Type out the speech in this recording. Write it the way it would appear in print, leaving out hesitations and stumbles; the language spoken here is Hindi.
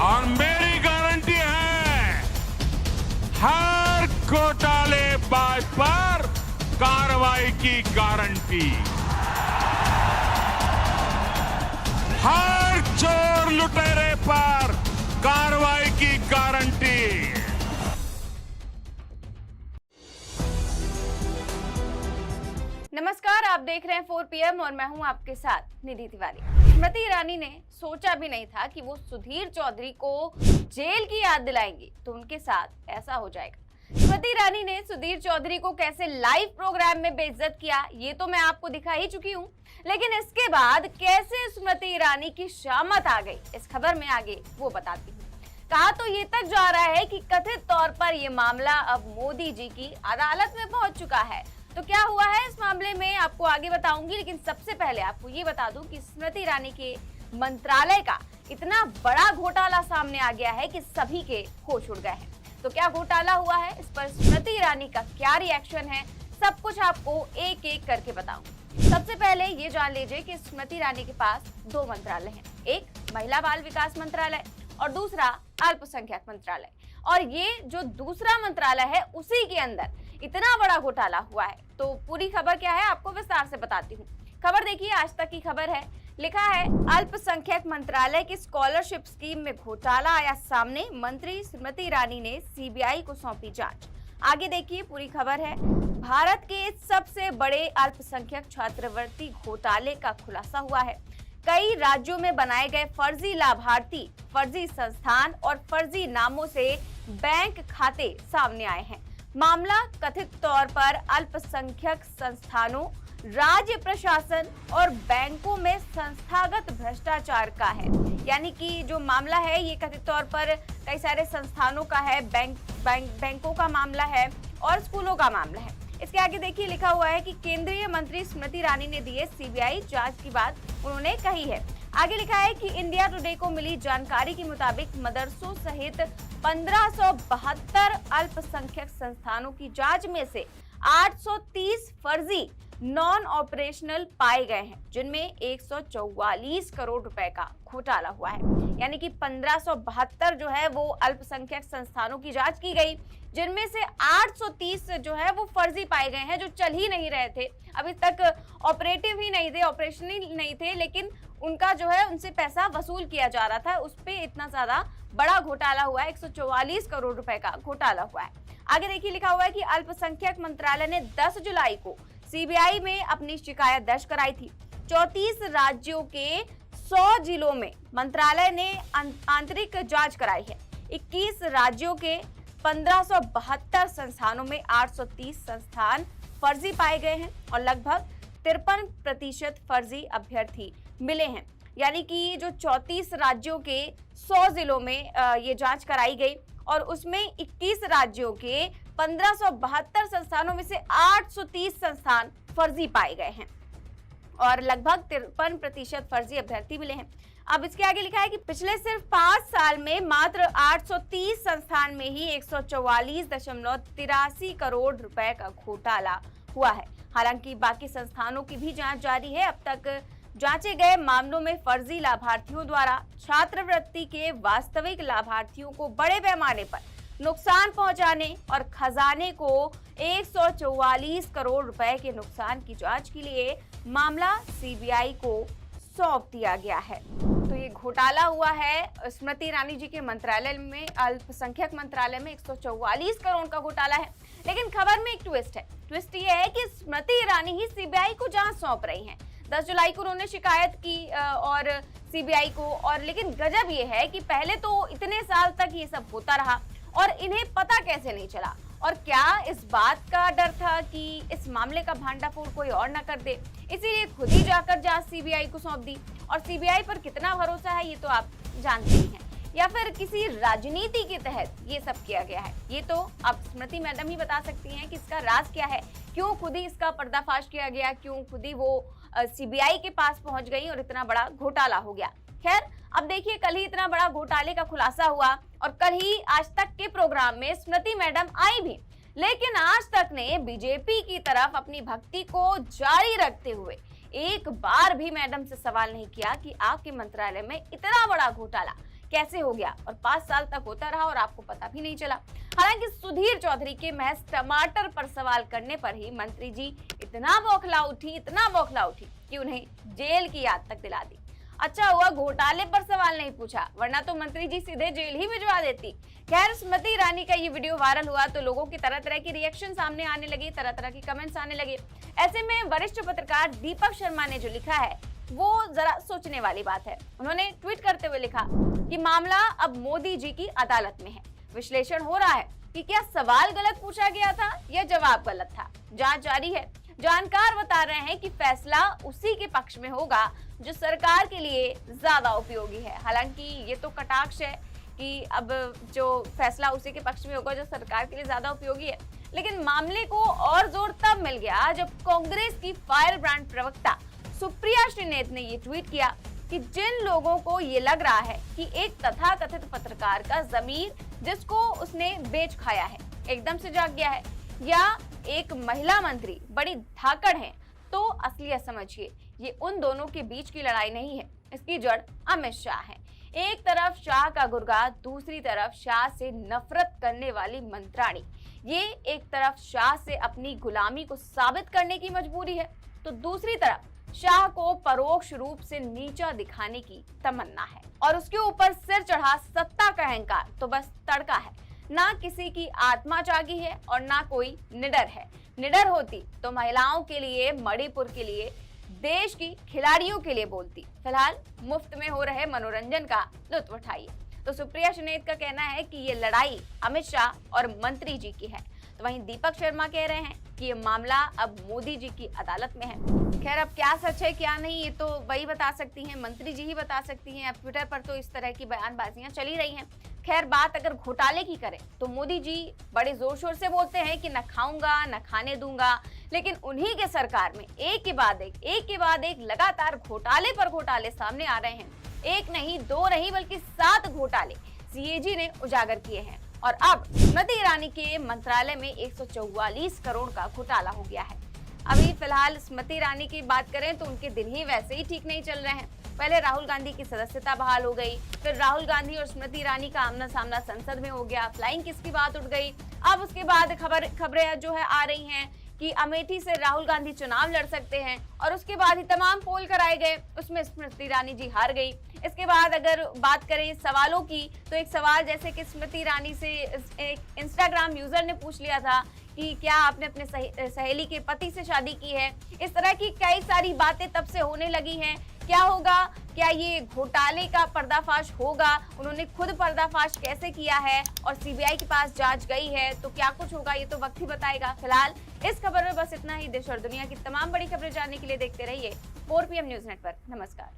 और मेरी गारंटी है हर घोटालेबाज पर कार्रवाई की गारंटी, हर चोर लुटेरे पर कार्रवाई की गारंटी। नमस्कार, आप देख रहे हैं 4 PM और मैं हूं आपके साथ निधि तिवारी। स्मृति ईरानी ने सोचा भी नहीं था कि वो सुधीर चौधरी को जेल की याद दिलाएंगी तो उनके साथ ऐसा हो जाएगा। स्मृति ईरानी ने सुधीर चौधरी को कैसे लाइव प्रोग्राम में बेइज्जत किया ये तो मैं आपको दिखा ही चुकी हूँ, लेकिन इसके बाद कैसे स्मृति ईरानी की शामत आ गई इस खबर में आगे वो बताती हूँ। कहा तो ये तक जा रहा है कि कथित तौर पर ये मामला अब मोदी जी की अदालत में पहुंच चुका है। तो क्या हुआ है इस मामले में आपको आगे बताऊंगी, लेकिन सबसे पहले आपको ये बता दूं कि स्मृति ईरानी के मंत्रालय का इतना बड़ा घोटाला सामने आ गया है कि सभी के होश उड़ गए हैं। तो क्या घोटाला हुआ है, इस पर स्मृति ईरानी का क्या रिएक्शन है, सब कुछ आपको एक एक करके बताऊंगी। सबसे पहले ये जान लीजिए कि स्मृति ईरानी के पास 2 मंत्रालय हैं, एक महिला बाल विकास मंत्रालय और दूसरा अल्पसंख्यक मंत्रालय। और ये जो दूसरा मंत्रालय है उसी के अंदर इतना बड़ा घोटाला हुआ है। तो पूरी खबर क्या है आपको विस्तार से बताती हूँ। खबर देखिए, आज तक की खबर है, लिखा है अल्पसंख्यक मंत्रालय की स्कॉलरशिप स्कीम में घोटाला आया सामने, मंत्री स्मृति ईरानी ने सीबीआई को सौंपी जांच। आगे देखिए पूरी खबर है, भारत के सबसे बड़े अल्पसंख्यक छात्रवृत्ति घोटाले का खुलासा हुआ है। कई राज्यों में बनाए गए फर्जी लाभार्थी, फर्जी संस्थान और फर्जी नामों से बैंक खाते सामने आए हैं। मामला कथित तौर पर अल्पसंख्यक संस्थानों, राज्य प्रशासन और बैंकों में संस्थागत भ्रष्टाचार का है। यानी कि जो मामला है ये कथित तौर पर कई सारे संस्थानों का है, बैंकों का मामला है और स्कूलों का मामला है। इसके आगे देखिए लिखा हुआ है कि केंद्रीय मंत्री स्मृति ईरानी ने दी है सीबीआई जांच की बात उन्होंने कही है। आगे लिखा है कि इंडिया टुडे को मिली जानकारी के मुताबिक मदरसों सहित 1572 अल्पसंख्यक संस्थानों की जांच में से 830 फर्जी नॉन ऑपरेशनल पाए गए हैं, जिनमें 144 करोड़ रुपए का घोटाला हुआ है। यानी कि 1572 जो है वो अल्पसंख्यक संस्थानों की जांच की गई, जिनमें से 830 जो है वो फर्जी पाए गए हैं, जो चल ही नहीं रहे थे, अभी तक ऑपरेटिव ही नहीं थे, ऑपरेशनल नहीं थे, लेकिन उनका जो है उनसे पैसा वसूल किया जा रहा था, उस पे इतना ज्यादा बड़ा घोटाला हुआ है, 144 करोड़ रुपए का घोटाला हुआ है। आगे देखिए लिखा हुआ है कि अल्पसंख्यक मंत्रालय ने 10 जुलाई को सीबीआई में अपनी शिकायत दर्ज कराई थी। 34 राज्यों के 100 जिलों में मंत्रालय ने आंतरिक जांच कराई है। 21 राज्यों के 1572 संस्थानों में 830 संस्थान फर्जी पाए गए हैं और लगभग 53% फर्जी अभ्यर्थी मिले हैं। यानी कि जो 34 राज्यों के 100 जिलों में ये जांच कराई गई और उसमें 21 राज्यों के 1572 संस्थानों में से 830 संस्थान फर्जी पाए गए हैं और लगभग 53% फर्जी अभ्यर्थी मिले हैं। अब इसके आगे लिखा है कि पिछले सिर्फ 5 साल में मात्र 830 संस्थान में ही 144.83 करोड़ रुपए का घोटाला हुआ है। हालांकि बाकी संस्थानों की भी जांच जारी है। अब तक जांचे गए मामलों में फर्जी लाभार्थियों द्वारा छात्रवृत्ति के वास्तविक लाभार्थियों को बड़े पैमाने पर नुकसान पहुंचाने और खजाने को 144 करोड़ रुपए के नुकसान की जांच के लिए मामला सीबीआई को सौंप दिया गया है। तो ये घोटाला हुआ है स्मृति ईरानी जी के मंत्रालय में, अल्पसंख्यक मंत्रालय में 144 करोड़ का घोटाला है। लेकिन खबर में एक ट्विस्ट है। ट्विस्ट ये है कि स्मृति ईरानी ही सीबीआई को जांच सौंप रही हैं। 10 जुलाई को उन्होंने शिकायत की और सीबीआई को, और लेकिन गजब ये है कि पहले तो इतने साल तक ये सब होता रहा और इन्हें पता कैसे नहीं चला। और क्या इस बात का डर था कि इस मामले का भांडाफोड़ कोई और न कर दे, इसीलिए खुद ही जाकर जांच सीबीआई को सौंप दी। और सीबीआई पर कितना भरोसा है ये तो आप जानते ही हैं, या फिर किसी राजनीति के तहत ये सब किया गया है, ये तो अब स्मृति मैडम ही बता सकती हैं कि इसका राज क्या है, क्यों खुद ही इसका पर्दाफाश किया गया, क्यों खुद ही वो सीबीआई के पास पहुंच गई और इतना बड़ा घोटाला हो गया। खैर, अब देखिए, कल ही इतना बड़ा घोटाले का खुलासा हुआ और कल ही आज तक के प्रोग्राम में स्मृति मैडम आई भी, लेकिन आज तक ने बीजेपी की तरफ अपनी भक्ति को जारी रखते हुए एक बार भी मैडम से सवाल नहीं किया कि आपके मंत्रालय में इतना बड़ा घोटाला कैसे हो गया और 5 साल तक होता रहा और आपको पता भी नहीं चला। हालांकि सुधीर चौधरी के महज टमाटर पर सवाल करने पर ही मंत्री जी इतना बौखला उठी कि उन्हें जेल की याद तक दिला दी। अच्छा हुआ घोटाले पर सवाल नहीं पूछा, वरना तो मंत्री जी सीधे जेल ही भिजवा देती। खैर, स्मृति ईरानी का ये वीडियो वायरल हुआ तो लोगों की तरह तरह के रिएक्शन सामने आने लगे, तरह तरह के कमेंट्स आने लगे। ऐसे में वरिष्ठ पत्रकार दीपक शर्मा ने जो लिखा है वो जरा सोचने वाली बात है। उन्होंने ट्वीट करते हुए लिखा कि मामला अब मोदी जी की अदालत में है। विश्लेषण हो रहा है कि क्या सवाल गलत पूछा गया था या जवाब गलत था। जांच जारी है। जानकार बता रहे हैं कि फैसला उसी के पक्ष में होगा जो सरकार के लिए ज्यादा उपयोगी है। हालांकि ये तो कटाक्ष है कि अब जो फैसला उसी के पक्ष में होगा जो सरकार के लिए ज्यादा उपयोगी है, लेकिन मामले को और जोर तब मिल गया जब कांग्रेस की फायर ब्रांड प्रवक्ता सुप्रिया श्रीनेत ने ये ट्वीट किया कि जिन लोगों को ये लग रहा है कि एक तथाकथित पत्रकार का ज़मीर जिसको उसने बेच खाया है एकदम से जाग गया है, या एक महिला मंत्री बड़ी धाकड़ है, तो असलियत समझिए ये उन दोनों के बीच की लड़ाई नहीं है, इसकी जड़ अमित शाह है। एक तरफ शाह का गुर्गा, दूसरी तरफ शाह से नफरत करने वाली मंत्राणी। ये एक तरफ शाह से अपनी गुलामी को साबित करने की मजबूरी है, तो दूसरी तरफ शाह को परोक्ष रूप से नीचा दिखाने की तमन्ना है, और उसके ऊपर सिर चढ़ा सत्ता का अहंकार तो बस तड़का है। ना किसी की आत्मा जागी है और ना कोई निडर है। निडर होती तो महिलाओं के लिए, मणिपुर के लिए, देश की खिलाड़ियों के लिए बोलती। फिलहाल मुफ्त में हो रहे मनोरंजन का लुत्फ उठाइए। तो सुप्रिया श्रीनेत का कहना है कि ये लड़ाई अमित शाह और मंत्री जी की है, तो वहीं दीपक शर्मा कह रहे हैं कि ये मामला अब मोदी जी की अदालत में है। खैर, अब क्या सच है क्या नहीं ये तो वही बता सकती हैं, मंत्री जी ही बता सकती हैं। अब ट्विटर पर तो इस तरह की बयानबाजियां चली रही हैं। खैर, बात अगर घोटाले की करें तो मोदी जी बड़े जोर शोर से बोलते हैं कि न खाऊंगा न खाने दूंगा, लेकिन उन्हीं के सरकार में एक के बाद एक लगातार घोटाले पर घोटाले सामने आ रहे हैं। एक नहीं, दो नहीं, बल्कि 7 घोटाले सीएजी ने उजागर किए हैं। और अब स्मृति ईरानी के मंत्रालय में 144 करोड़ का घोटाला हो गया है। अभी फिलहाल स्मृति ईरानी की बात करें तो उनके दिन ही वैसे ही ठीक नहीं चल रहे हैं। पहले राहुल गांधी की सदस्यता बहाल हो गई, फिर राहुल गांधी और स्मृति ईरानी का आमना सामना संसद में हो गया, फ्लाइंग किस की बात उठ गई। अब उसके बाद खबरें जो है आ रही हैं कि अमेठी से राहुल गांधी चुनाव लड़ सकते हैं, और उसके बाद ही तमाम पोल कराए गए, उसमें स्मृति ईरानी जी हार गई। इसके बाद अगर बात करें सवालों की, तो एक सवाल जैसे कि स्मृति ईरानी से एक इंस्टाग्राम यूजर ने पूछ लिया था कि क्या आपने अपने सहेली के पति से शादी की है। इस तरह की कई सारी बातें तब से होने लगी हैं। क्या होगा, क्या ये घोटाले का पर्दाफाश होगा, उन्होंने खुद पर्दाफाश कैसे किया है और सीबीआई के पास जांच गई है, तो क्या कुछ होगा ये तो वक्त ही बताएगा। फिलहाल इस खबर में बस इतना ही। देश और दुनिया की तमाम बड़ी खबरें जानने के लिए देखते रहिए 4 PM न्यूज नेटवर्क। नमस्कार।